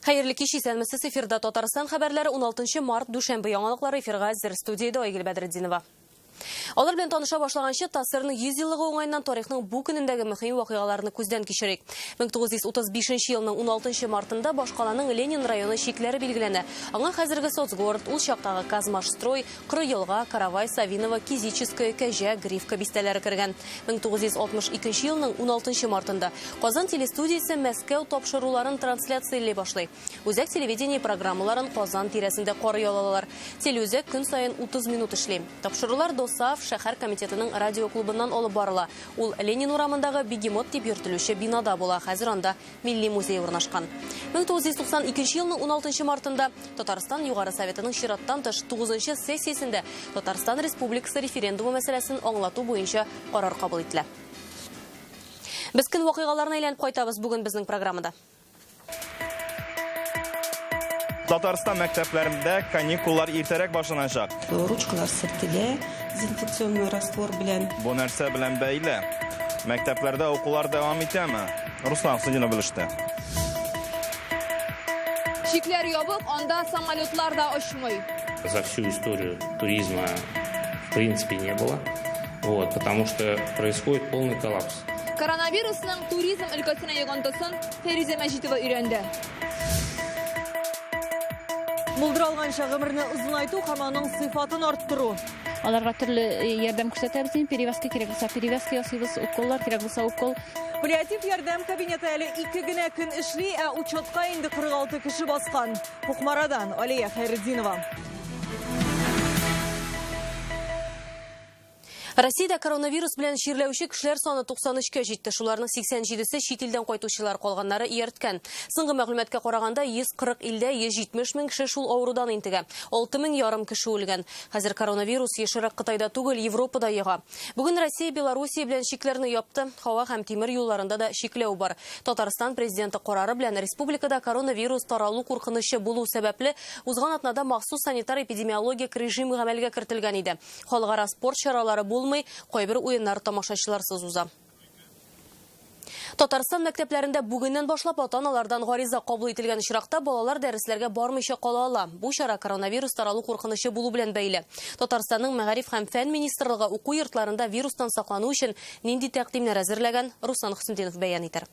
Хәерле кич, исәнмесез, эфирда Татарстан хәбәрләре 16 март дүшәмбе яңалыклары, эфирга әзер, студияда Айгөл Бәдретдинова. Алар белән таныша башлаганчы Тасырның 100 еллыгы уңайыннан тарихның бу көнендәге мөһим вакыйгаларны күздән кичерик. 1935 елның 16 мартында башкаланың Ленин районы чикләре билгеләнә. Аңа хәзерге соцгород, ул чактагы Казмашстрой, Крыелга, Каравай, Савинова, Кизическая, Кәҗә, Грифка бистәләре кергән. 1962 елның 16 мартында Казан телестудиясе Мәскәү тапшыруларын трансляциялый башлый. Үзәк телевидение программаларын Казан тирәсендә карый алалар. Телеүзәк көн саен 30 минут эшли. Тапшырулар Досаф шәһәр комитетының радиоклубыннан алып барыла. Ул Ленин урамындагы Бегемот дип йөртелүче бинада була. Хәзер анда милли музей урнашкан. 1992 елның 16 мартында Татарстан Югары Советының чираттан тыш 9-нчы сессиясендә Татарстан Республикасы референдумы мәсьәләсен аңлату буенча карар кабул ителә. Без көн вакыйгаларына әйләнеп кайтабыз бүген безнең программада. Татарстан мәктәпләрендә каникуллар иртәрәк башланачак. Ручкалар сөртелә, дезинфекционный раствор белән. Бу нәрсә белән бәйле? Мәктәпләрдә укулар дәвам итәме? Руслан Сыдинов белеште. Чикләр ябык, анда самолетлар да очмый. За всю историю туризма в принципе не было, потому что происходит полный коллапс. Коронавирусның туризм өлкәсенә йогынтысын Фәризә Мәҗитова өйрәнде. Булдыралганча гомерне озынайту һәм аның сыйфатын арттыру. Аларга төрле ярдәм күрсәтәбез, перевязка кирәк булса, перевязка ясыйбыз, уколлар кирәк булса, укол. Паллиатив ярдәм кабинеты әле 2 генә көн эшли, ә учетка инде 46 кеше баскан. Кукмарадан Алия Хәйретдинова. Россиядә коронавирус белән чирләүче кешеләр саны 93-кә җитте. Шуларның 87-се чит илдән кайтучылар, калганнары иярткән. Соңгы мәгълүматка караганда 140 илдә 170 мең кеше шул авырудан интегә. 6,5 кеше үлгән. Хәзер коронавирус ешрак Кытайда түгел, Европада яга. Бүген Россия, Белоруссия белән чикләрне япты. Һава һәм тимер юлларында да чикләү бар. Татарстан президенты карары белән республикада коронавирус таралу куркынычы булу сәбәпле узган атнада махсус санитар-эпидемиологик режим гамәлгә кертелгән иде. Халыкара спорт чаралары кайбер уеннар тамашачыларсыз уза. Татарстан мәктәпләрендә бүгеннән башлап ата-аналардан гариза кабул ителгән очракта балалар дәресләргә бармыйча кала ала. Бу чара коронавирус таралу куркынычы булу белән бәйле. Татарстанның Мәгариф һәм фән министрлыгы уку йортларында вирустан саклану өчен нинди тәкъдимнәр әзерләгән, Руслан Хөснетдинов бәян итәр.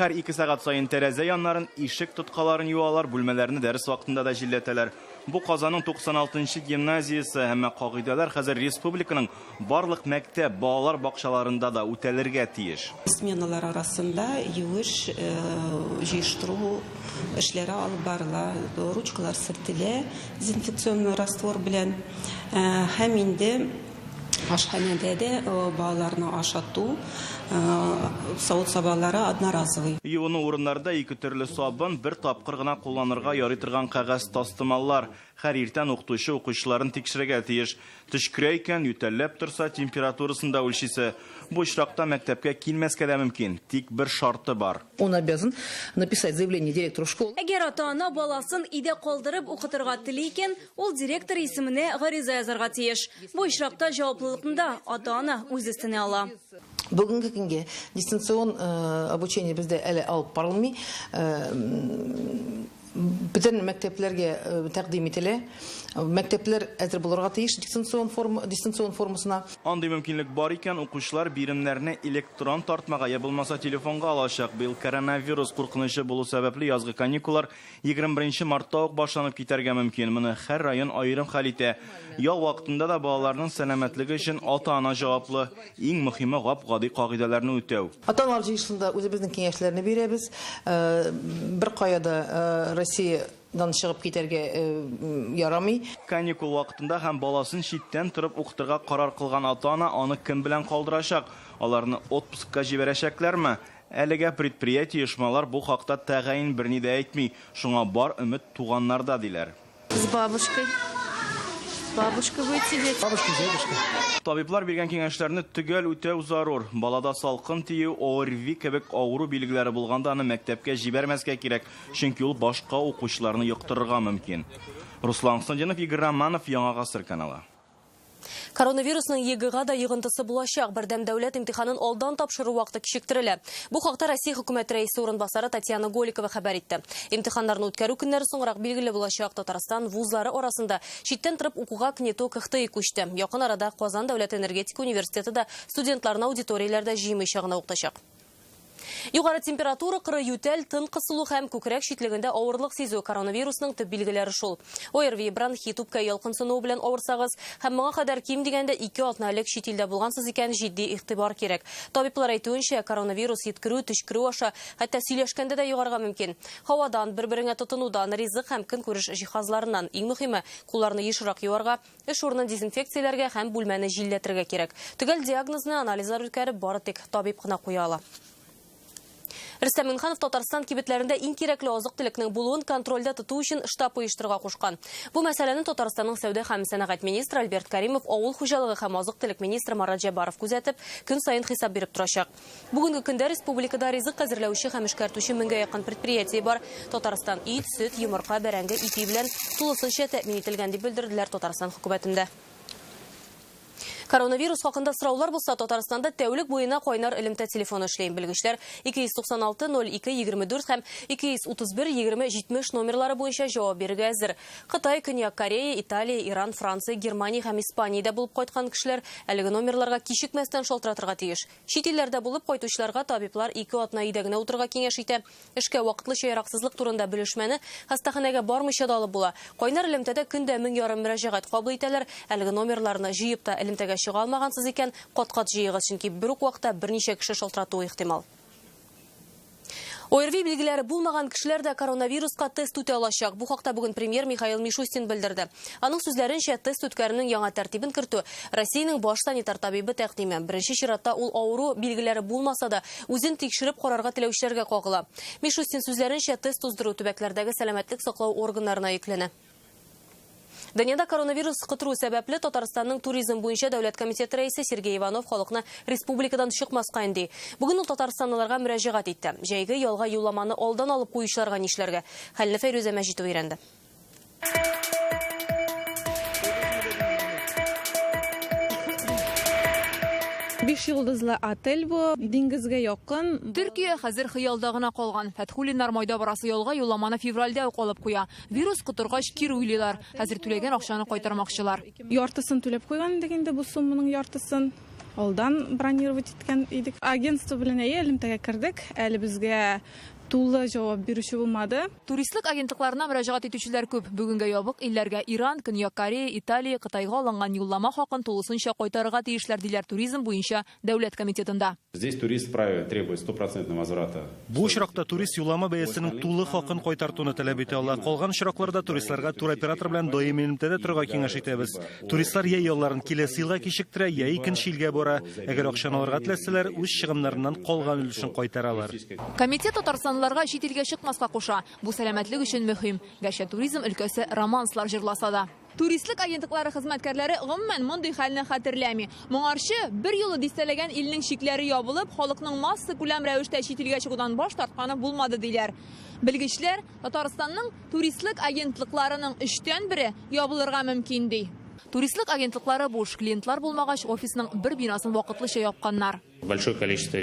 Һәр 2 сәгать саен тәрәзә яннарын, ишек тоткаларын юалар, бүлмәләрне дәрес вакытында да җилләтәләр. Бу Казанның 96-нчы гимназиясе һәм кагыйдәләр хәзер республиканың барлык мәктәп, балалар бакчаларында да үтәлергә тиеш. Сменалар арасында юеш җыештыру эшләре алып барыла. Ручкалар сөртелә, дезинфекционный раствор белән. Һәм инде ашханәдә дә балаларны ашату савыт-сабалары одноразовый. Юыну урыннарда 2 төрле сабын, 1 тапкыр гына кулланырга ярый торган кәгазь тастымаллар. Һәр иртән укытучы укучыларын тикшерергә тиеш. Төшкерә икән, ютәлләп торса, температурасын да үлчисе. Бу очракта мәктәпкә килмәскә дә мөмкин, тик бер шарты бар. Он обязан написать заявление директору школы. Әгәр ата-ана баласын өйдә калдырып укытырга тели икән, ул директор исеменә гариза язарга тиеш. Бу очракта җаваплылыкны да ата-ана үз өстенә ала. Бүгенге көнгә дистанцион обучение бездә әле алып барылмый. Бөтен мәктәпләргә тәкъдим ителә. Мәктәпләр әзер булырга тиеш дистанцион формасына. Андый мөмкинлек бар икән, укучылар биремнәрне электрон тартмага я булмаса телефонга алачак. Быел коронавирус куркынычы булу сәбәпле язгы каникуллар 21 мартта ук башланып китәргә мөмкин. Моны һәр район аерым хәл итә. Ял вакытында да балаларның сәламәтлеге өчен ата-ана җаваплы. Иң мөһиме гап-гади кагыйдәләрне үтәү. Ата-аналар җыелышында үзебезнең киңәшләрне бирәбез. Бер каяда Россия дан чыгып китәргә ярамый. Каникул вакытында һәм баласын читтән торып укытырга карар кылган ата-ана аны кем белән калдырачак? Аларны отпускка җибәрәчәкләрме? Әлегә предприятие оешмалар бу хакта тәгаен берни дә әйтми. Шуңа бар өмет туганнарда диләр. С бабушкой. Бабушка будет сидеть. Табиблар биргән киңәшләрне төгәл үтәү зарур. Балада салкын тию, ОРВИ кебек авыру билгеләре булганда аны мәктәпкә җибәрмәскә кирәк, чөнки ул башка укучыларны йоктырырга мөмкин. Руслан Сандинов, Игорь Романов, Яңа Гасыр каналы. Коронавирусның егыға да йығынтысы булачак. Бердәм дәүләт имтиханын алдан тапшыру вакыты кичектерелә. Бу хакта Россия хөкүмәт рәисе урынбасары Татьяна Голикова хәбәр итте. Имтиханнарны үткәрү көннәре соңрак билгеле булачак. Татарстан вузлары арасында читтән торып укуга кнету КХТИ күчте. Якын арада Казан дәүләт энергетика университеты да студентларны аудиторияләрдә җыймый чагына укытачак. Югары температура, кыры ютәл, тын кысылу һәм күкрәк шитлегендә авырлык сизү коронавирусның төп билгеләре шул. ОРВИ, бронхит, үпкә ялкынсынуы белән авырсагыз һәм моңа кадәр ким дигәндә 2 атналык чит илдә булгансыз икән җитди игътибар кирәк. Табиблар әйтүенчә, коронавирус йиткерү, төшкерү аша, хәтта сөйләшкәндә дә югарга мөмкин. Һавадан, бер-береңә тотынудан, ризык һәм көнкүреш җиһазларыннан, иң мөһиме, кулларны ешрак юарга, эш урынын дезинфекцияләргә һәм бүлмәне җилләтергә кирәк. Төгәл диагнозны анализлар үткәреп, бары тик табиб кына куя ала. Рөстәм Минханов Татарстан кибетләрендә иң кирәкле азык-төлекнең булуын контрольдә тоту өчен штаб оештырырга кушкан. Бу мәсьәләне Татарстанның сәүдә һәм сәнәгать министры Альберт Каримов, авыл хуҗалыгы һәм азык-төлек министры Марат Җабаров күзәтеп, көн саен хисап биреп торачак. Бүгенге көндә республикада ризык әзерләүче һәм эшкәртүче 1000-гә якын предприятие бар. Татарстан ит, сөт, йомырка, бәрәңге, ипи белән тулысынча тәэмин ителгән дип белдерделәр Татарстан хөкүмәтендә. Коронавирус хакында сораулар булса, Татарстанда тәүлек буена кайнар элемтә телефоны эшләй. Белгечләр 296-02-24 һәм 231-20-70 номерлары буенча җавап бирергә әзер. Кытай, Көньяк Корея, Италия, Иран, Франция, Германия һәм Испаниядә булып кайткан кешеләр әлеге номерларга кичекмәстән шалтыратырга тиеш. Чит илләрдә булып кайтучыларга табиблар 2 атна өйдә генә утырырга киңәш итә. Эшкә вакытлыча яраксызлык турында белешмәне хастаханәгә бармыйча да алып була. Кайнар элемтәдә көндә 1000 мөрәҗәгать кабул итәләр. Әлеге номерларны җыеп та элемтәгә чыга алмагансыз икән, кат-кат җыегыз, чөнки бер үк вакытта берничә кеше шалтыратуы ихтимал. ОРВИ билгеләре булмаган кешеләр дә коронавируска тест үтә алачак. Бу хакта бүген премьер Михаил Мишустин белдерде. Аның сүзләренчә, тест үткәрүнең яңа тәртибен кертү Россиянең баш санитар табибы тәкъдиме. Беренче чиратта ул авыру билгеләре булмаса да үзен тикшереп карарга теләүчеләргә кагыла. Мишустин сүзләренчә, тест туздыру төбәкләрдәге сәламәтлек саклау органнарына йөкләнә. Дөньяда коронавирус кытру сәбәпле Татарстанның туризм буенча дәүләт комитеты рәисе Сергей Иванов халыкны республикадан чыкмаска инде. Бүген ул татарстанлыларга мөрәҗәгать итте. Җәйге ялга юлламаны алдан алып куючыларга нишләргә? Хәлне Фәйрүзә Мәҗитова өйрәнде. 5 йолдызлы отель бу, диңгезгә якын. Төркия хәзер хыялда гына калган. Фәтхуллиннар майда барасы ялга юлламаны февральдә ук алып куя. Вирус кутыргач кире уйлыйлар. Хәзер түләгән акчаны кайтармакчылар. Яртысын түләп куйган дигәндә бу сумманың яртысын алдан бронировать иткән идек. Агентство белән элемтәгә кердек. Әле безгә тулы җавап бирүче булмады. Туристлык агентлыкларына мөрәҗәгать итүчеләр күп. Бүгенгә ябык илләргә Иран, Көньяк Корея, Италия, Кытайга алынган юллама хакын тулысынча кайтарырга тиешләр диләр туризм буенча дәүләт комитетында. Здесь турист вправе требует 100% возврата. Бу очракта турист юллама бәясенең тулы хакын кайтартуны таләп итә ала. Калган очракларда туристларга туроператор белән даими элемтәдә торырга киңәш итәбез. Туристлар я ялларын киләсе елга кичектерә, я икенче илгә бара. Әгәр акчаны алырга теләсәләр, үз чыгымнарыннан калган өлешен кайтаралар. Комитет татарстанлыларга чит илгә чыкмаска куша. Бу сәламәтлек өчен мөһим. Гәрчә туризм өлкәсе романслар җырласа да. Туристлык агентлыклары хезмәткәрләре гомумән мондый хәлне хәтерләми. Моңарчы бер юлы дистәләгән илнең шикләре ябылып, халыкның масса күләм рәвештә чит илгә чыгудан баш тартканы булмады диләр. Белгечләр Татарстанның туристлык агентлыкларының 3тән 1 ябылырга мөмкин ди. Туристлык агентлыклары буш, клиентлар булмагач офисның бер бинасын вакытлыча япканнар. Большое количество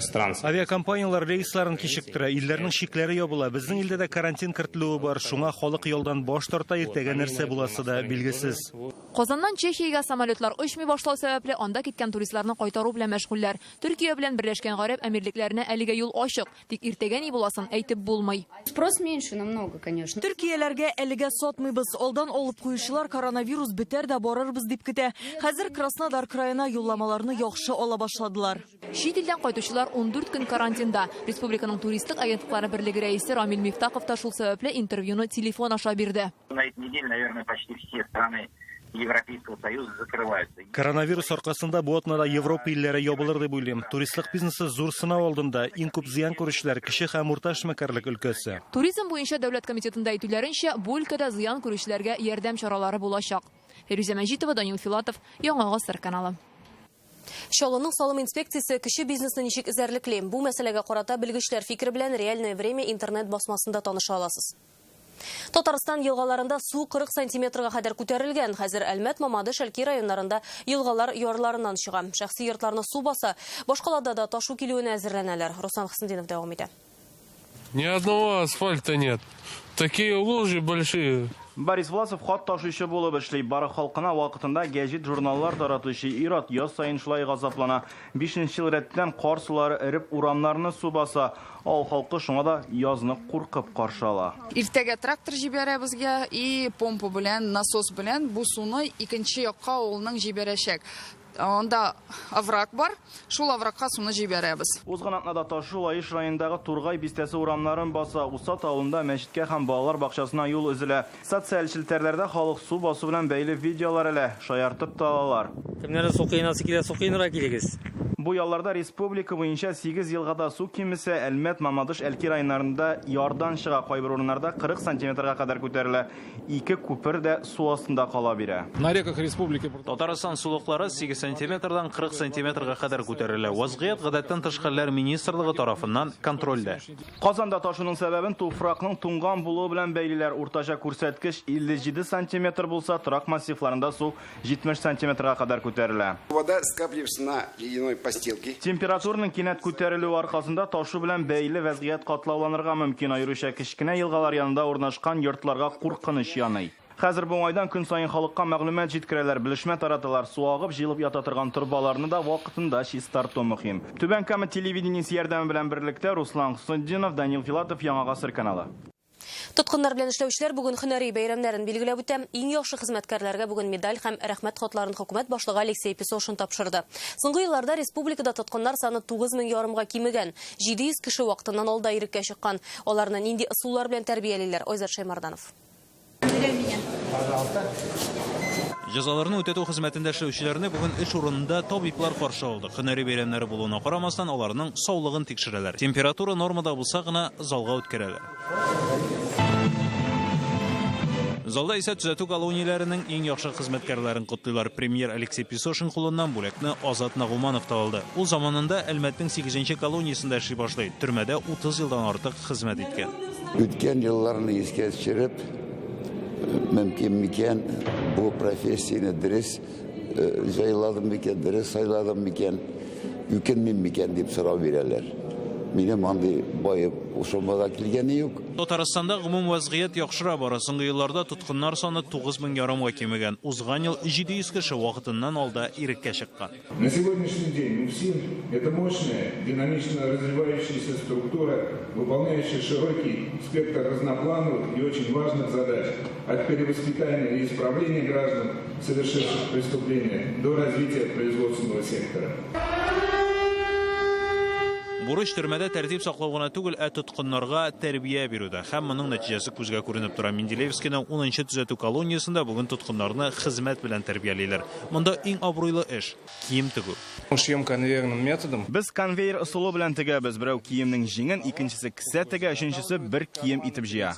стран. Авиакомпаниялар рейсларын кичектерә, илләрнең шикләре ябыла. Безнең илдә дә карантин кертелүе бар. Шуңа халык ялдан баш тарта, иртәгә нәрсә буласы да билгесез. Казаннан Чехиягә самолетлар очмый башлау сәбәпле анда киткән туристларны кайтару белән мәшгульләр. Төркия белән Берләшкән Гарәп Әмирлекләренә әлегә юл ачык, тик иртәгә ни буласын әйтеп булмый. Спрос меньше намного, конечно. Төркияләргә әлегә сатмыйбыз. Алдан алып куючылар коронавирус бетәр дә барырбыз дип көтә. Хәзер Краснодар краена юлламаларны яхшы ала башладылар. Чит илдән кайтучылар 14 көн карантинда. Республиканың туристлык агентлыклары берлеге рәисе Рамил Мифтахов та шул сәбәпле интервьюны телефон аша бирде. На этой неделе, наверное, почти все страны Европейского Союза закрываются. Коронавирус аркасында бу атнада Европа илләре ябылыр дип уйлыйм. Туристлык бизнесы зур сынау алдында. Иң күп зыян күрүчеләр кече һәм урта эшмәкәрлек өлкәсе. Туризм буенча дәүләт комитетында әйтүләренчә, бу өлкәдә зыян күрүчеләргә ярдәм чаралары булачак. Фирүзә Мәҗитова, Данил Филатов, Яңа Гасыр каналы. Чаллының салым инспекциясы кеше бизнесны ничек эзәрлекли? Бу мәсьәләгә карата белгечләр фикере белән реальное время интернет басмасында таныша аласыз. Татарстан елгаларында су 40 сантиметрга кадәр күтәрелгән. Хәзер Әлмәт, Мамадыш, Шәлки районнарында елгалар ярларыннан чыга. Шәхси йортларны су баса, башкаларда да ташу килүенә әзерләнәләр. Руслан Хысындинов дәвам итә. Ни одного асфальта нет. Такие лужи большие. Борис Власов хат ташучы булып эшли. Бары халкына вакытында гәҗит журналлар таратучы ир-ат яз сайын шулай газаплана. 5нче ел рәттән кар сулары эреп урамнарны су баса. Ал халкы шуңа да язны куркып каршы ала. Иртәгә трактор җибәрәбезгә и помпа белән, насос белән бу суны икенче якка авылның җибәрәчәк. Онда овраг бар, шул оврагка суны җибәрәбез. Узган атнада Ташу Лаиш районындагы Тургай бистәсе урамнарын баса, Усат авылында мәчеткә һәм балалар бакчасына юл өзелә. Социаль челтәрләрдә халык су басу белән бәйле видеолар әле шаяртып та алалар. Кемнәр су кыйнасы килә, су кыйнырга килегез. Бу ялларда республика буенча 8 елгада су кимесе Әлмәт, Мамадыш, Әлки районнарында ярдан чыга, кайбер урыннарда 40 сантиметрга кадәр күтәрелә. 2 күпер дә су астында кала бирә. На реках республики Татарстан сулыклары 8 сантиметрдан 40 сантиметрга кадәр күтәрелә. Вазгыять гадәттән тыш хәлләр министрлыгы тарафыннан контрольдә. Казанда ташуның сәбәбен туфракның туңган булуы белән бәйлиләр. Уртача күрсәткеч 57 сантиметр булса, торак массивларында су 70 сантиметрга кадәр күтәрелә. Вода скапливается на ледяной постилке. Температурның кинәт күтәрелү аркасында ташу белән бәйле вазгыять катлауланырга мөмкин. Аеруча кечкенә елгалар янында урнашкан йортларга куркыныч яный. Хәзер бу айдан көн сайын халыкка мәгълүмат җиткерәләр, белешмә тараталар, су агып, җылып ята торган турбаларны да вакытында чистарту мөһим. Түбән Кама телевидениесе ярдәме белән берлектә Руслан Хысындинов, Данил Филатов, Яңа Гасыр каналы. Тоткыннар белән эшләүчеләр бүген һөнәри бәйрәмнәрен билгеләп үтә. Иң яхшы хезмәткәрләргә бүген медаль һәм рәхмәт хатларын хөкүмәт башлыгы Алексей Песошин тапшырды. Соңгы елларда республикада тоткыннар саны 9000 ярымга кимегән. 700 кеше вакытыннан алда иреккә чыккан. Аларны нинди ысуллар белән тәрбиялиләр? Айзат Шаймарданов. Җәзаларны үтәтү хезмәтендә эшләүчеләрне бүген эш урынында табиблар каршы алды. Һөнәри бәйрәмнәре булуына карамастан аларның саулыгын тикшерәләр. Температура нормада булса гына залга үткәрәләр. Залда исә төзәтү колонияләренең иң яхшы хезмәткәрләрен котлыйлар. Премьер Алексей Песошин кулыннан бүләкне Азат Нагуманов та алды. Ул заманында Әлмәтнең 8нче колониясендә эшли башлый. Төрмәдә 30 елдан артык хезмәт иткән. Үткән елларны искә төшереп, мөмкин микән бу профессияне дөрес җайладым микән, дөрес сайладым микән, үкенмим микән дип сорау бирәләр. Минем андый байып ушылмага килгәне юк. Татарстанда гомум вазгыять яхшыра бара. Соңгы елларда тоткыннар саны 9000 ярымга кимегән. Узган ел 700 кеше вакытыннан алда иреккә чыккан. На сегодняшний день УФСИН – это мощная, динамично развивающаяся структура, выполняющая широкий спектр разноплановых и очень важных задач. От перевоспитания и исправления граждан, совершивших преступления, до развития производственного сектора. Бурыч төрмәдә тәртип саклау гына түгел, тоткыннарга тәрбия бирүдә. Һәм моның нәтиҗәсе күзгә күренеп тора. Менделеевскийның 10нчы төзәтү колониясендә бүген тоткыннарны хезмәт белән тәрбиялиләр. Монда иң абруйлы эш кием тегү. Шьем конвейерным методом. Без конвейер ысулы белән тегәбез. Берәү киемнең җиңен, икенчесе кисә тегә, өченчесе бер кием итеп җыя.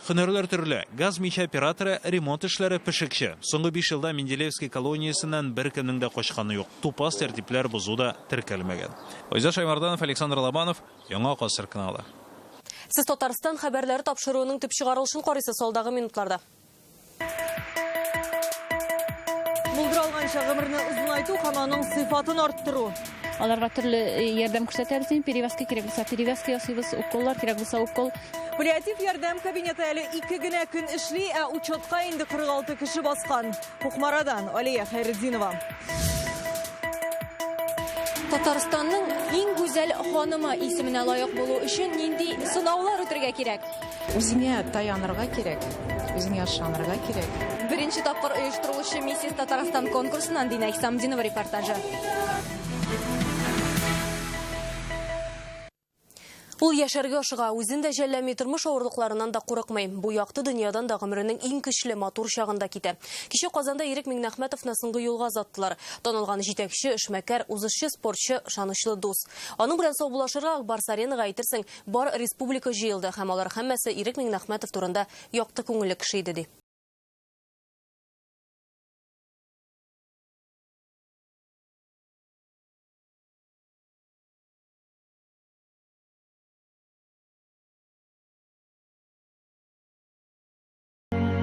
Һөнәрләр төрле. Газ мичә операторы, ремонт эшләре, пешекче. Соңгы 5 елда Менделеевский колониясеннән бер кемнең дә качканы юк. Тупас тәртипләр бозуда теркәлмәгән. Айзат Шаймарданов, Александр Лобанов, Яңа Гасыр каналы. Сез Татарстан хәбәрләре тапшыруының төп чыгарылышын карыйсыз алдагы минутларда. Булдырылганча гомерне узынайту һәм аның сыйфатын арттыру. Аларга төрле ярдәм күрсәтәбез, перевязка кирәк булса перевязка ясыйбыз, уколлар кирәк булса укол. Паллиатив ярдәм кабинеты әле 2 генә көн эшли, ә учетка инде 46 кеше баскан. Кукмарадан Алия Хайретдинова. Татарстанның иң гүзәл ханымы исеменә лайык булу өчен нинди сынаулар үтәргә кирәк? Үзеңә таянырга кирәк, үзеңә ышанырга кирәк. Беренче тапкыр оештырылучы Миссис Татарстан конкурсыннан Динә Исламдинова репортажы. Ул яшәргә ашыга, үзен дә жәлләми, тормыш авырлыкларыннан да курыкмый. Бу якты дөньядан да гомеренең иң көчле матур чагында китә. Кичә Казанда Ирек Миңнәхмәтовны соңгы юлга озаттылар. Танылган җитәкче, эшмәкәр, узышчы спортчы, ышанычлы дус. Аның белән саубуллашырга Акбарс аренага әйтерсең, бар республика җыелды һәм алар һәммәсе Ирек Миңнәхмәтов турында якты күңелле кеше иде ди.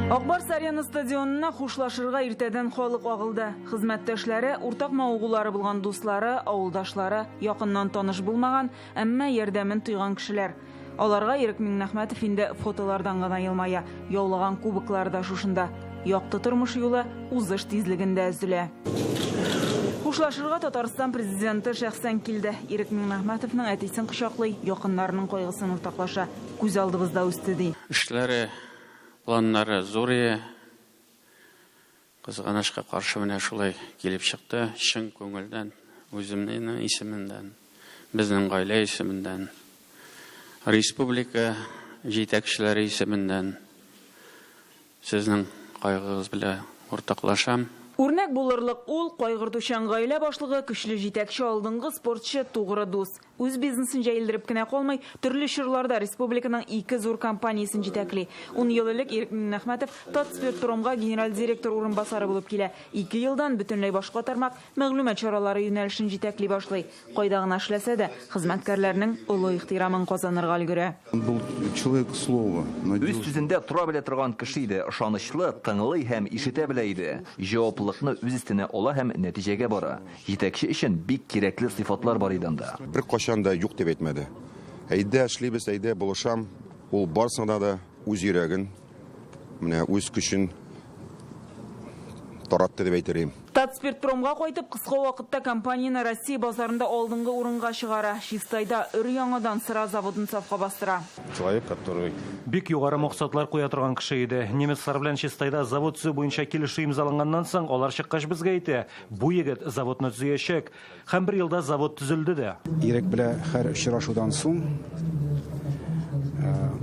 Акбарс арена стадионына хушлашырга иртәдән халык агылды. Хезмәттәшләре, уртак мавыгулары булган дуслары, авылдашлары, якыннан таныш булмаган, әмма ярдәмен тойган кешеләр. Аларга Ирек Миңнәхмәтов инде фотолардан гына елмая, яулаган кубоклар да шушында. Якты тормыш юлы узыш тизлегендә өзелә. Хушлашырга Татарстан президенты шәхсән килде. Ирек Миңнәхмәтовның әтисен кочаклый, якыннарының кайгысын уртаклаша. Күз алдыбызда үсте ди. Эшләре, планнары зур ие. Кызганычка каршы менә шулай килеп чыкты. Чын күңелдән, үземнең исемендән, безнең гаилә исемендән, республика җитәкчеләре исемендән сезнең кайгыгыз белән уртаклашам. Үрнәк булырлык ул кайгыртучан гаилә башлыгы, көчле җитәкче, алдынгы спортчы, тугры дус. Үз бизнесын җәелдереп кенә калмый, төрле чорларда республиканың 2 зур компаниясын җитәкли. 10 ел элек Ирек Миңнәхмәтов Татспиртпромга генераль директор урынбасары булып килә. 2 елдан бөтенләй башка тармак мәгълүмат чаралары юнәлешен җитәкли башлый. Кайда гына эшләсә дә, хезмәткәрләрнең олы ихтирамын казанырга өлгерә. Бу человек слова. Үз сүзендә тора белә торган кеше иде, ышанычлы, тыңлый һәм ишетә белә иде. Җаваплылыкны үз өстенә ала һәм нәтиҗәгә бара. Җитәкче өчен бик кирәкле сыйфатлар бар иде анда. Бер кашан да юк дип әйтмәде. Әйдә эшлибез, әйдә булышам. Ул барсында да үз йөрәген, менә үз көчен таратты дип әйтәрем. Татспиртпромга кайтып, кыска вакытта компанияне Россия базарында алдынгы урынга чыгара. Чистайда өр-яңадан сыра заводын сафка бастыра. Человек, который Бик югары максатлар куя торган кеше иде. Немецлар белән Чистайда завод төзү буенча килешү имзаланганнан соң, алар чыккач безгә әйтә, бу егет заводны төзәячәк. Һәм бер елда завод төзелде дә. Ирек белән һәр очрашудан соң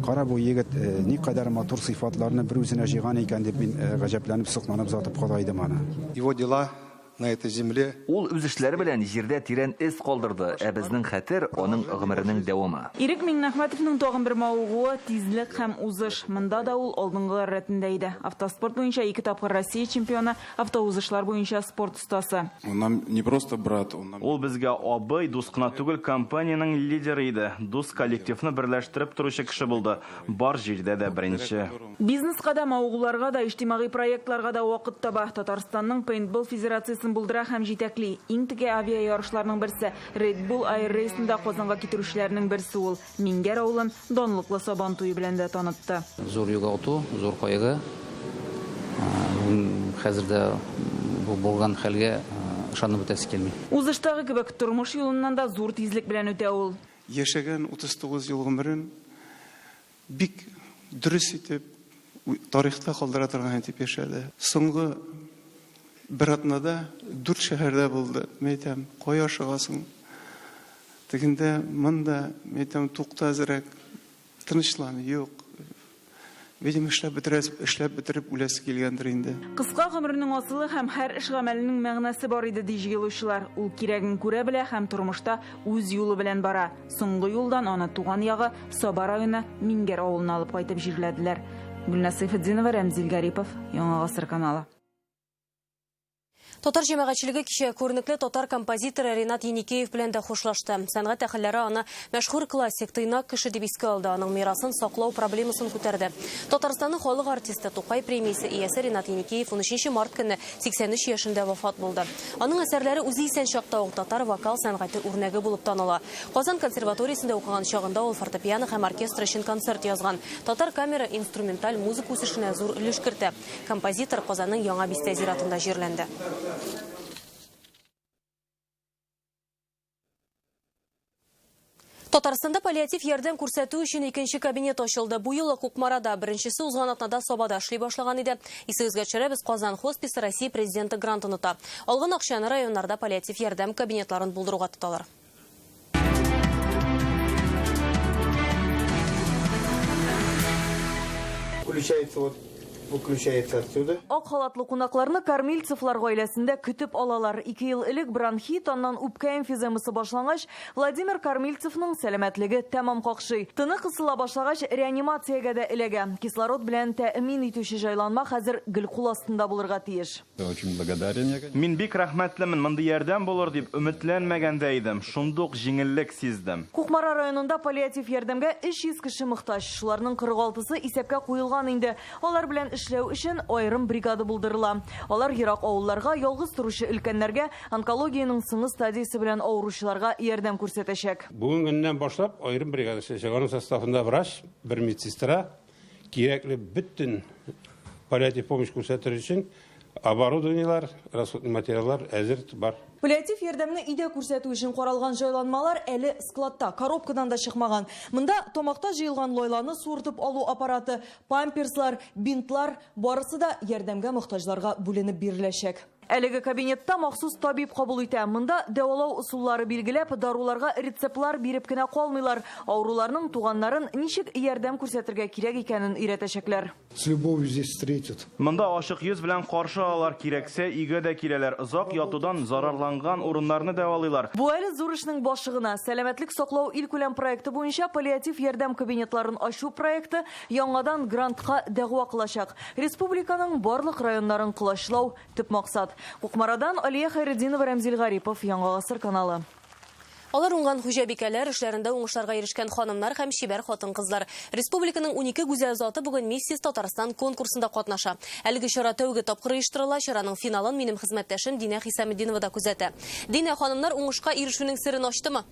кара бу егет никадәр матур сыйфатларны бер үзенә җыйган икән дип мин гаҗәпләнеп, сокланып затып кала идем аны. Его дела на этой земле. Ул үз эшләре белән җирдә тирән эз калдырды, ә безнең хәтер аның гомеренең дәвамы. Ирек Миңнәхмәтовның тагын бер мавыгуы тизлек һәм узыш. Монда да ул алдынгылар рәтендә иде. Автоспорт буенча 2 тапкыр Россия чемпионы, автоузышлар буенча спорт остасы. Он нам не просто брат, он нам... Ул безгә абый, дус кына түгел, компанияның лидеры иде. Дус коллективны берләштереп торучы кеше булды. Бар җирдә дә беренче. Бизнеска да, мавыгуларга да, иҗтимагый проектларга да вакыт таба. Татарстанның пейнтбол федерациясын булдыра һәм җитәкли. Иң теге авиа ярышларның берсе Red Bull Air Race'ында Казанга китерүчеләрнең берсе ул. Мингәр авылын данлыклы сабан туе белән дә танытты. Зур югалту, зур кайгы. Хәзердә бу булган хәлгә ышанып бетәсе килми. Узыштагы кебек тормыш юлыннан да зур тизлек белән үтә ул. Яшәгән 39 ел гомерен бик дөрес итеп тарихта калдыра торган итеп яшәде. Соңгы бер атнада 4 шәһәрдә булды. Мәйтәм, кая шыгасың? Тегендә, монда, мәйтәм, тукта әзрәк, тынычлан, юк. Видимо, эшләп бетереп үләсе килгәндер инде. Кыска гомернең асылы һәм һәр эш гамәленең мәгънәсе бар иде ди җыелучылар. Ул кирәген күрә белә һәм тормышта үз юлы белән бара. Соңгы юлдан аны туган ягы Саба районы Мингәр авылына алып кайтып җирләделәр. Гөлнас Сайфетдинова, Рәмзил Гарипов, Яңа гасыр каналы. Татар җәмәгатьчелеге кичә күренекле татар композиторы Ренат Еникеев белән дә хушлашты. Сәнгать әһелләре аны мәшһүр классик, тыйнак кеше дип искә алды, аның мирасын саклау проблемасын күтәрде. Татарстанның халык артисты Тукай премиясе иясе Ренат Еникеев 13 март көнне 83 яшендә вафат булды. Аның әсәрләре үзе исән чакта ук татар вокал сәнгате үрнәге булып таныла. Казан консерваториясендә укыган чагында ул фортепиано һәм оркестр өчен концерт язган. Татар камера инструменталь музыка үсешенә зур өлеш кертә. Композитор Казанның Яңа Бистә зиратында җирләнде. Татарстанда паллиатив ярдәм күрсәтү өчен 2нче кабинет ачылды. Бу юлы Кукмарада, беренчесе узган атнада Сабада эшли башлаган иде. Исегезгә төшерәбез, Казан хосписы Россия президенты грантын ота. Алган акчаны районнарда паллиатив ярдәм кабинетларын булдыруга тоталар. Выключается отсюда. Ак халатлы кунакларны Кормильцевлар гаиләсендә көтеп алалар. 2 ел элек бронхит, аннан үпкә эмфиземасы башлангач, Владимир Кормильцевның сәламәтлеге тәмам какшый. Тыны кысыла башлагач, реанимациягә дә эләгә. Кислород белән тәэмин итүче җайланма хәзер гел кул астында булырга тиеш. Очень благодарен. Мин бик рәхмәтлемен, мондый ярдәм булыр дип өметләнмәгәндә идем. Шундук җиңеллек сиздем. Кукмара районында паллиатив ярдәмгә 300 кеше мохтаҗ. Шуларның 46-сы исәпкә куелган инде. Алар белән эшләү өчен айрым бригада булдырыла. Алар ерак авылларга, ялгыз торучы өлкәннәргә, онкологияның соңгы стадиясе белән авыручыларга ярдәм күрсәтәчәк. Бүгін günнән башлап айрым бригада эшләячәк. Аның составында врач, бер медсестра, кирәкле бөтен паллиатив помощь күрсәтер өчен оборудованиелар, расходный материаллар әзер бар. Паллиатив ярдәмне өйдә күрсәтү өчен каралган җайланмалар әле складта, коробкадан да чыкмаган. Монда тамакта җыелган лайланы суыртып алу аппараты, памперслар, бинтлар барысы да ярдәмгә мохтаҗларга бүленеп биреләчәк. Әлеге кабинетта махсус табиб кабул итә. Монда дәвалау усуллары билгеләп, даруларга рецептлар биреп кенә калмыйлар. Ауруларның туганнарын ничек ярдәм күрсәтергә кирәк икәнен өйрәтәчәкләр. С любовью здесь встретят. Монда ачык йөз белән каршы алар, кирәксә өйгә дә киләләр. Озак ятудан зарарланган урыннарны дәвалыйлар. Бу әле зур эшнең башыгына. Сәламәтлек саклау илкүләм проекты буенча паллиатив ярдәм кабинетларын ачу проекты яңадан грантка дәгъва кылачак. Республиканың барлык районнарын кылачлау төп максат. Кукмарадан Алия Хайретдинова, Рамзил Гарипов, Яңа Гасыр каналы. Алар уңган хуҗабикәләр, эшләрендә уңышларга ирешкән ханымнар һәм шибәр хатын-кызлар. Республиканың 12 гүзәл заты бүген Миссис Татарстан конкурсында катнаша. Әлеге чара тәүге тапкыр оештырыла, чараның финалын минем хезмәттәшем Динә Хисаметдинова да күзәтә. Динә, ханымнар уңышка ирешүнең серен ачтымы?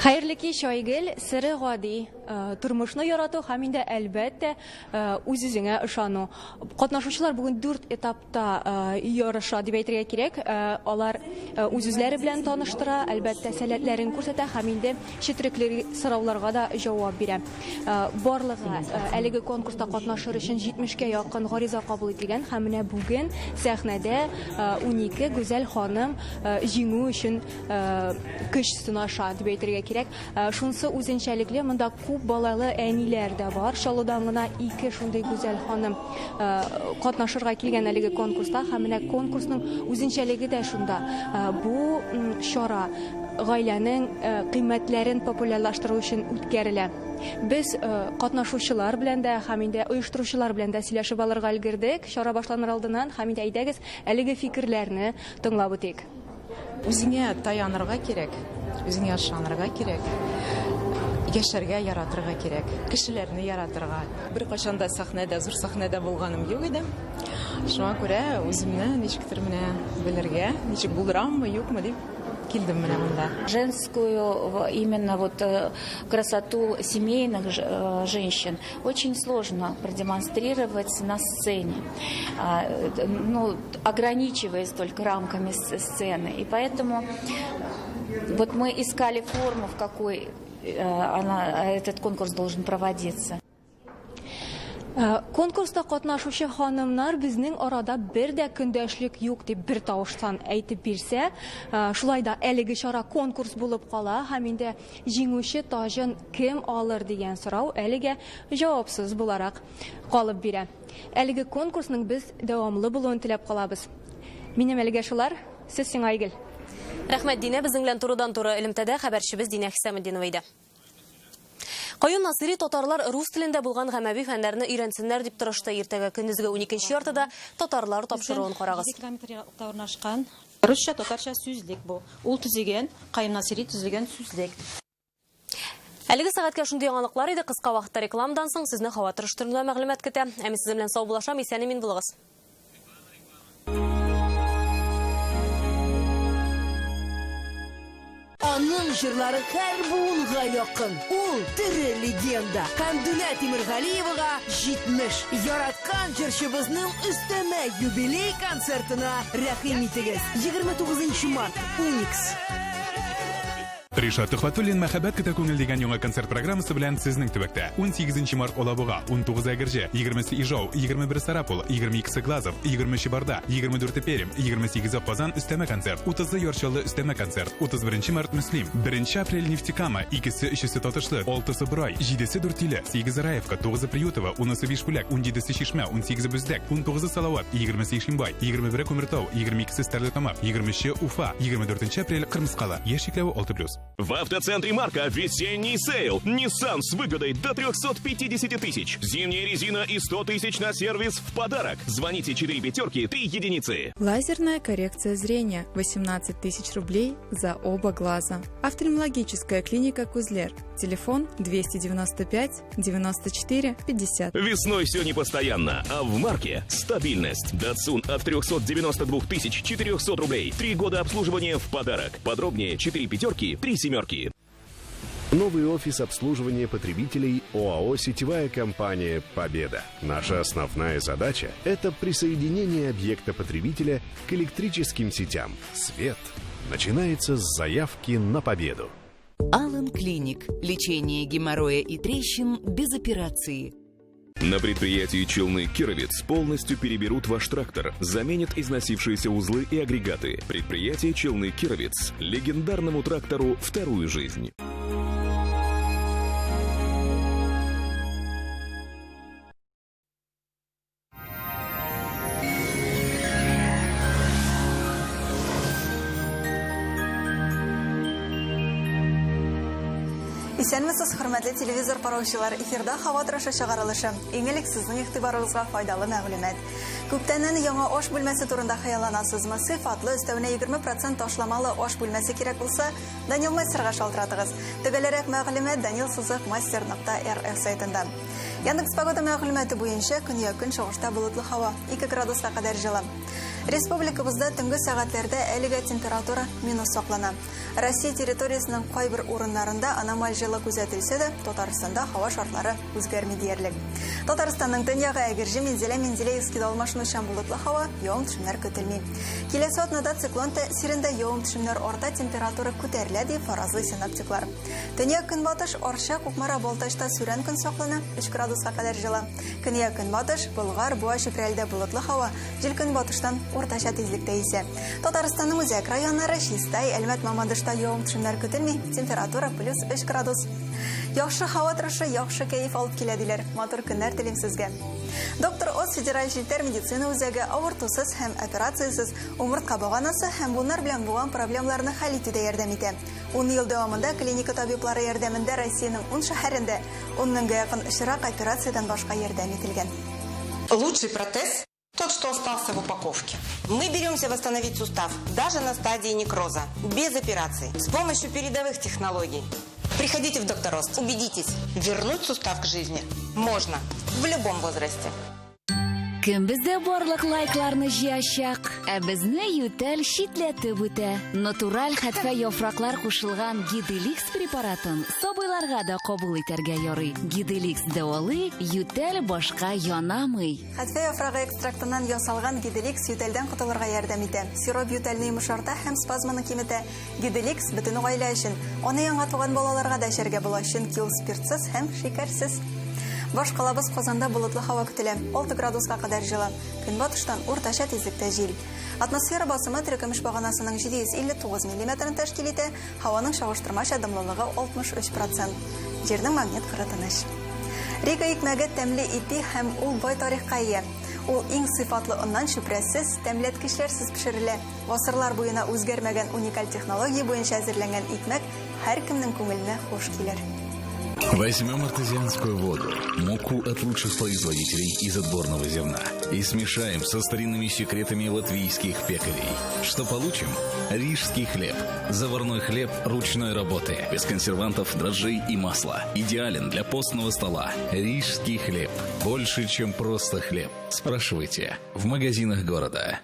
Хәерле кич, Айгөл, сире гади. Тормышны ярату һәм инде әлбәттә үз-үзеңә ышану. Катнашучылар бүген 4 этапта ярыша дип әйтергә кирәк. Алар үз-үзләре белән таныштыра, әлбәттә сәләтләрен күрсәтә һәм инде четерекле сорауларга да җавап бирә. Барлыгы әлеге конкурста катнашыр өчен 70-кә якын гариза кабул ителгән һәм менә бүген сәхнәдә 12 гүзәл ханым җиңү өчен көч сынаша дип әйтергә кирәк. Шунысы үзенчәлекле, монда күп балалы әниләр дә бар. Шалудан гына 2 шундый гүзәл ханым катнашырга килгән әлеге конкурста һәм менә конкурсның үзенчәлеге дә шунда. Бу чара гаиләнең кыйммәтләрен популярлаштыру өчен үткәрелә. Без катнашучылар белән дә һәм инде оештыручылар белән дә сөйләшеп алырга өлгердек. Чара башланыр алдыннан һәм инде әйдәгез әлеге фикерләрне тыңлап үтик. Үзеңә таянырга кирәк, үзеңә ышанырга кирәк. Яшәргә яратырга кирәк, кешеләрне яратырга. Бер кашанда сәхнәдә, зур сәхнәдә булганым юк иде. Шуңа күрә үземне ничектер менә белергә, ничек булдыраммы, юкмы дип килдем менә монда. Женскую именно вот красоту семейных женщин очень сложно продемонстрировать на сцене, ну, ограничиваясь только рамками сцены. И поэтому вот мы искали форму, в какой этот конкурс должен проводиться. Конкурста катнашучы ханымнар безнең арада бер дә көндәшлек юк дип бер тавыштан әйтеп бирсә, шулай да әлеге чара конкурс булып кала һәм инде җиңүче тажын кем алыр дигән сорау әлегә җавапсыз буларак калып бирә. Әлеге конкурсның без дәвамлы булуын теләп калабыз. Минем әлегә шулар, сез сиңа Айгөл. Рәхмәт, Динә, безнең белән турыдан-туры элемтәдә хәбәрчебез Динә Хисаметдинова иде. Каюм Насыйри татарлар рус телендә булган гамәви фәннәрне өйрәнсеннәр дип тырышты. Иртәгә көндезге 12-нче яртыда татарлар тапшыруын карагыз. Русча, татарча сүзлек бу. Ул төзегән, Каюм Насыйри төзегән сүзлек. Әлеге сәгатькә шундый яңалыклар иде. Кыска вакытта рекламадан соң сезне һава тырыштыруында мәгълүмат көтә. Ә сез белән сау булашам, исән мин булыгыз. Аның җырлары һәр буынга якын. Ул тере легенда. Кандүлә Тимергалиевага 70. Яраткан җырчыбызның өстәмә юбилей концертына рәхим итегез. 29 март, Уникс. Ришат Төхвәтуллин мәхәббәт көтә күңел дигән яңа концерт программасы белән сезнең төбәктә. 18 март Алабуга, 19 Әгерҗе, 20 Ижау, 21 Сарапул, 22 Глазов, 20 Барда, 24 Пермь, 28 Казан өстәмә концерт, 30 Ярчалы өстәмә концерт, 31 март Мөслим, 1 апрель Нефтекама, 2-3 Татышлы, 6 Бурай, 7 Дүртиле, 8 Раевка, 9 Приютова, 10 Бишбүләк, 17 Чишмә, 18 Бүздәк, 19 Салават, 20 Ишимбай, 21 Күмертау, 22 Стәрлетамак, 20 Уфа, 24 апрель Кырмыскалы, яшь чикләве 6+. В автоцентре «Марка» весенний сейл. Nissan с выгодой до 350 тысяч. Зимняя резина и 100 тысяч на сервис в подарок. Звоните 4 пятерки 3 единицы. Лазерная коррекция зрения. 18 тысяч рублей за оба глаза. Офтальмологическая клиника «Кузлер». Телефон 295 94 50. Весной все непостоянно, а в «Марке» стабильность. Datsun от 392 400 рублей. 3 года обслуживания в подарок. Подробнее 4 пятерки 3 семерки. Новый офис обслуживания потребителей ОАО «Сетевая компания Победа». Наша основная задача – это присоединение объекта потребителя к электрическим сетям. Свет начинается с заявки на победу. Алан Клиник. Лечение геморроя и трещин без операции. На предприятии «Челны Кировец» полностью переберут ваш трактор, заменят износившиеся узлы и агрегаты. Предприятие «Челны Кировец» легендарному трактору вторую жизнь. Исәнмесез, хөрмәтле телевизор караучылар, эфирда һава торышы чыгарылышы. Иң элек сезнең игътибарыгызга файдалы мәгълүмат. Күптәннән яңа аш бүлмәсе турында хыялланасызмы? Сыйфатлы, өстәвенә 20% ташламалы аш бүлмәсе кирәк булса, Данил Мастерга шалтыратыгыз. Төгәлрәк мәгълүмат Daniel-master.rs сайтында. Яндекс погода мәгълүматы буенча көньяк чыгышта болытлы һава 2 градуска кадәр җылы. Республикабызда төнге сәгатьләрдә әлегә температура минус саклана. Россия территориясының кайбер урыннарында аномаль җылы күзәтелсә дә, Татарстанда һава шартлары үзгәрми диярлек. Татарстанның төньягы Әгерҗе, Мензелә-Мензеләевскида алмашынучан болытлы һава, явым-төшемнәр көтелми. Киләсе атнада циклон тәэсирендә явым-төшемнәр арта, температура күтәрелә дип фаразлый синоптиклар. Төньяк көнбатыш Арча, Кукмара, Балтачта сүрән көн саклана, 3 градуска кадәр җылы. Көньяк көнбатыш Болгар, Буа, Чүпрәлдә болытлы һава, җил көнбатыштан уртача тизлектә исә. Татарстанның үзәк районнары Чистай, Әлмәт, Мамадышта явым-төшемнәр көтелми, температура +3 градус. Яхшы һава торышы, яхшы кәеф алып килә диләр. Матур көннәр телим сезгә. Доктор Оз федераль җитәр медицина үзәге авыртусыз һәм операциясыз умыртка баганасы һәм bunlar белән булган проблемаларны хәл итүдә ярдәм итә. 10 ел дәвамында клиника табиблары ярдәмендә Россиянең 10 шәһәрендә 10 меңгә якын очрак операциядан башка ярдәм ителгән. Лучший протез тот, что остался в упаковке. Мы беремся восстановить сустав даже на стадии некроза, без операций, с помощью передовых технологий. Приходите в Доктор Ост. Убедитесь, вернуть сустав к жизни можно в любом возрасте. Кем бездә барлык лайкларны җыячак, ә безне ютәл шитләтеп үтә. Натураль хәтфә яфраклар кушылган Гиделикс препаратын сабыйларга да кабул итәргә ярый. Гиделикс дәвалы, ютәл башка янамый. Хәтфә яфрагы экстрактыннан ясалган Гиделикс ютәлдән котылырга ярдәм итә. Сироп ютәлне йомшарта һәм спазмны киметә. Гиделикс бөтен гаилә өчен, аны яңа туган балаларга да эчәргә була, чөнки ул спиртсыз һәм шикәрсез. Башкалабыз Казанда болытлы һава көтелә, 6 градуска кадәр җылы. Көнбатыштан уртача тизлектә җил. Атмосфера басымы теркәмеш баганасының 759 мм тәшкил итә, һаваның чагыштырмача дымлылыгы 63%. Җирнең магнит кыры тыныч. Рига икмәге тәмле ипи һәм ул бай тарихка ия. Ул иң сыйфатлы оннан шүпрәсез, тәмләткечләрсез пешерелә. Гасырлар буена үзгәрмәгән уникаль технология буенча әзерләнгән икмәк һәркемнең күңеленә хуш килер. Возьмем артезианскую воду, муку от лучших производителей из отборного зерна и смешаем со старинными секретами латвийских пекарей. Что получим? Рижский хлеб. Заварной хлеб ручной работы, без консервантов, дрожжей и масла. Идеален для постного стола. Рижский хлеб. Больше, чем просто хлеб. Спрашивайте в магазинах города.